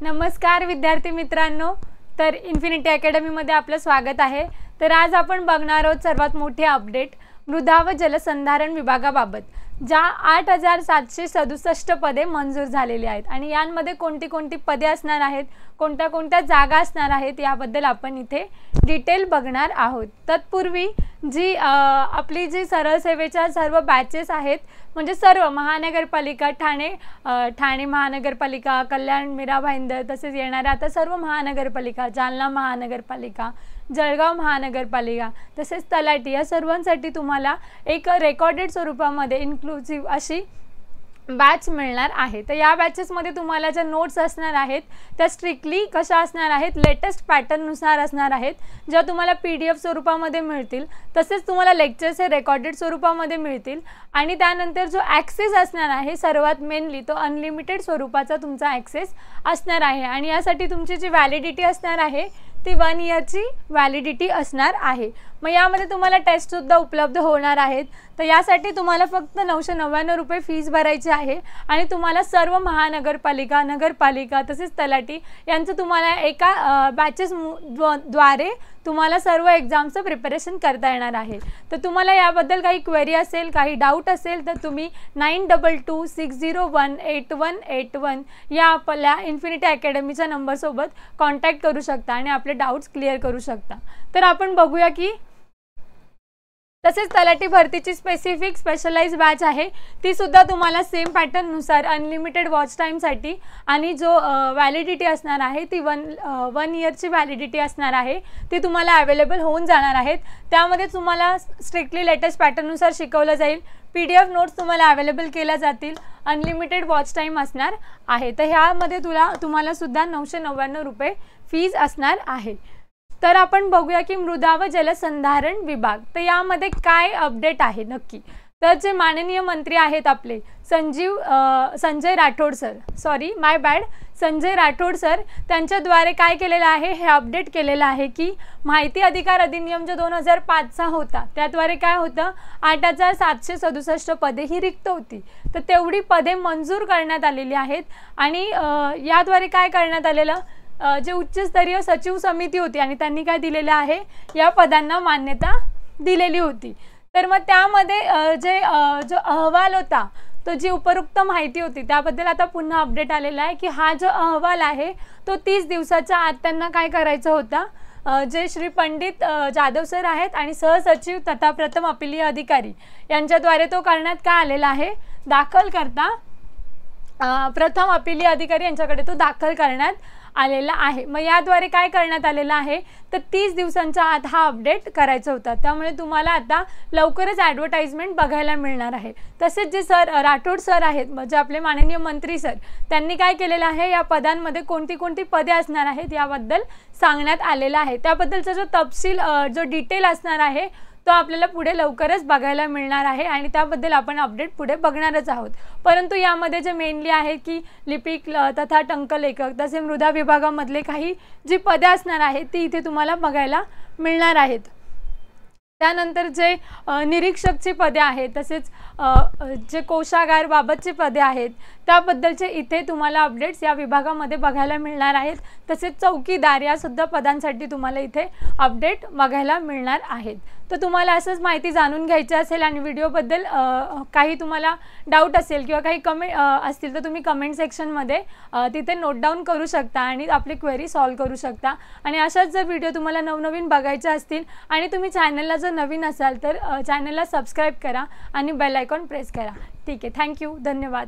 नमस्कार विद्यार्थी मित्रांनो, तर इन्फिनिटी अकॅडमीमध्ये आपलं स्वागत आहे। तर आज आपण बघणार आहोत सर्वात मोठी अपडेट मृदा व जलसंधारण विभागाबाबत, ज्या 8767 पदे मंजूर झालेली आहेत आणि यांमध्ये कोणती कोणती पदे असणार आहेत, कोणत्या कोणत्या जागा असणार आहेत याबद्दल आपण इथे डिटेल बघणार आहोत। तत्पूर्वी आपली जी सरळ सेवेच्या सर्व बॅचेस आहेत, म्हणजे सर्व महानगरपालिका ठाणे महानगरपालिका, कल्याण, मीरा भाईंदर, तसेच येणाऱ्या आता सर्व महानगरपालिका, जालना महानगरपालिका, जळगाव महानगरपालिका, तसेच तलाठी या सर्वांसाठी तुम्हाला एक रेकॉर्डेड स्वरूपामध्ये इन्क्लुसिव्ह अशी बॅच मिळणार आहे। तर या बॅचेस मध्ये तुम्हाला ज्या नोट्स असणार आहेत त्या स्ट्रिक्टली कशा असणार आहेत, लेटेस्ट पॅटर्न नुसार असणार आहेत, ज्या तुम्हाला PDF स्वरूपामध्ये मिळतील। तसेच तुम्हाला लेक्चर्स हे रेकॉर्डेड स्वरूपामध्ये मिळतील आणि त्यानंतर जो ॲक्सेस असणार आहे सर्वात मेनली तो अनलिमिटेड स्वरूपाचा तुमचा ॲक्सेस असणार आहे आणि यासाठी तुमची जी व्हॅलिडिटी असणार आहे ती 1 इयरची व्हॅलिडिटी असणार आहे। मग यामध्ये तुम्हाला टेस्ट सुद्धा उपलब्ध होणार आहेत। तर यासाठी तुम्हाला फक्त 999 रुपये फीस भरायची आहे आणि तुम्हाला सर्व महानगरपालिका, नगरपालिका तसेच तलाठी यांचं तुम्हाला एका बॅचेस द्वारे तुम्हाला सर्व एक्झामचं प्रिपरेशन करता येणार आहे। तर तुम्हाला याबद्दल काही क्वेरी असेल, काही डाऊट असेल तर तुम्ही 9226018181 या आपल्या इन्फिनिटी अकॅडमीच्या नंबरसोबत कॉन्टॅक्ट करू शकता आणि आपले डाऊट्स क्लिअर करू शकता। तर आपण बघूया की तसेच तलाठी भरतीची स्पेशलाइज बॅच आहे, ती सुद्धा तुम्हाला सेम पॅटर्न नुसार अनलिमिटेड वॉच टाइम साठी आणि जो व्हॅलिडिटी असणार आहे ती 1 इयरची व्हॅलिडिटी असणार आहे, ती तुम्हाला अवेलेबल होऊन जाणार आहेत। त्यामध्ये तुम्हाला स्ट्रिक्टली लेटेस्ट पॅटर्न नुसार शिकवलं जाईल, PDF नोट्स तुम्हाला अवेलेबल केल्या जातील, अनलिमिटेड वॉच टाइम असणार आहे। तर ह्यामध्ये तुम्हाला सुद्धा 999 रुपये फीस असणार आहे। तर आपण बघूया की मृदा व जलसंधारण विभाग, तर यामध्ये काय अपडेट आहे नक्की। तर जे माननीय मंत्री आहेत आपले संजय राठोड सर, त्यांच्याद्वारे काय केलेलं आहे, हे अपडेट केलेलं आहे की माहिती अधिकार अधिनियम जो 2005चा होता त्याद्वारे काय होतं, 8767 पदे ही रिक्त होती। तर तेवढी पदे मंजूर करण्यात आलेली आहेत आणि याद्वारे काय करण्यात आलेलं, जे उच्चस्तरीय सचिव समिती होती आणि त्यांनी काय दिलेले आहे, या पदांना मान्यता दिलेली होती। तर मग त्यामध्ये जो अहवाल होता, तो जी उपरोक्त माहिती होती त्याबद्दल आता पुन्हा अपडेट आलेला आहे की हा जो अहवाल आहे तो 30 दिवसाच्या आत त्यांना काय करायचा होता, जे श्री पंडित जाधव सर आहेत आणि सहसचिव तथा प्रथम अपीलीय अधिकारी यांच्याद्वारे तो करण्यात काय आलेला आहे, दाखल करता प्रथम अपीलीय अधिकारी यांच्याकडे तो दाखल करण्यात आलेला आहे। मग याद्वारे काय करण्यात आलेलं आहे, तर 30 दिवसांच्या आत हा अपडेट करायचा होता। त्यामुळे तुम्हाला आता लवकरच ॲडव्हर्टाइजमेंट बघायला मिळणार आहे। तसेच जे राठोड सर आहेत, म्हणजे आपले माननीय मंत्री सर, त्यांनी काय केलेलं आहे, या पदांमध्ये कोणती कोणती पदे असणार आहेत याबद्दल सांगण्यात आलेलं आहे। त्याबद्दलचा जो तपशील, जो डिटेल असणार आहे तो आपल्याला पुढे लवकरच बघायला मिळणार आहे आणि त्याबद्दल आपण अपडेट पुढे बघणारच आहोत। परंतु यामध्ये जे मेनली आहे की लिपिक तथा टंकलेखक तसे मृदा विभागामधले काही जी पदे असणार आहेत ती इथे तुम्हाला बघायला मिळणार आहेत। त्यानंतर जे निरीक्षकची पदे आहेत, तसेच जे कोशागार बाबतची पदे आहेत त्याबद्दलचे इथे तुम्हाला अपडेट्स या विभागामध्ये बघायला मिळणार आहेत। तसेच चौकीदार या सुद्धा पदांसाठी तुम्हाला इथे अपडेट बघायला मिळणार आहेत। तर तुम्हाला असंच माहिती जाणून घ्यायची असेल आणि व्हिडिओबद्दल काही तुम्हाला डाऊट असेल किंवा काही कमेंट असतील तर तुम्ही कमेंट सेक्शनमध्ये तिथे नोट डाऊन करू शकता आणि आपली क्वेरी सॉल्व करू शकता। आणि अशाच जर व्हिडिओ तुम्हाला नवनवीन बघायचे असतील आणि तुम्ही चॅनलला जर नवीन असाल तर चॅनलला सबस्क्राईब करा आणि बेल आयकॉन प्रेस करा। ठीक आहे, थँक्यू, धन्यवाद।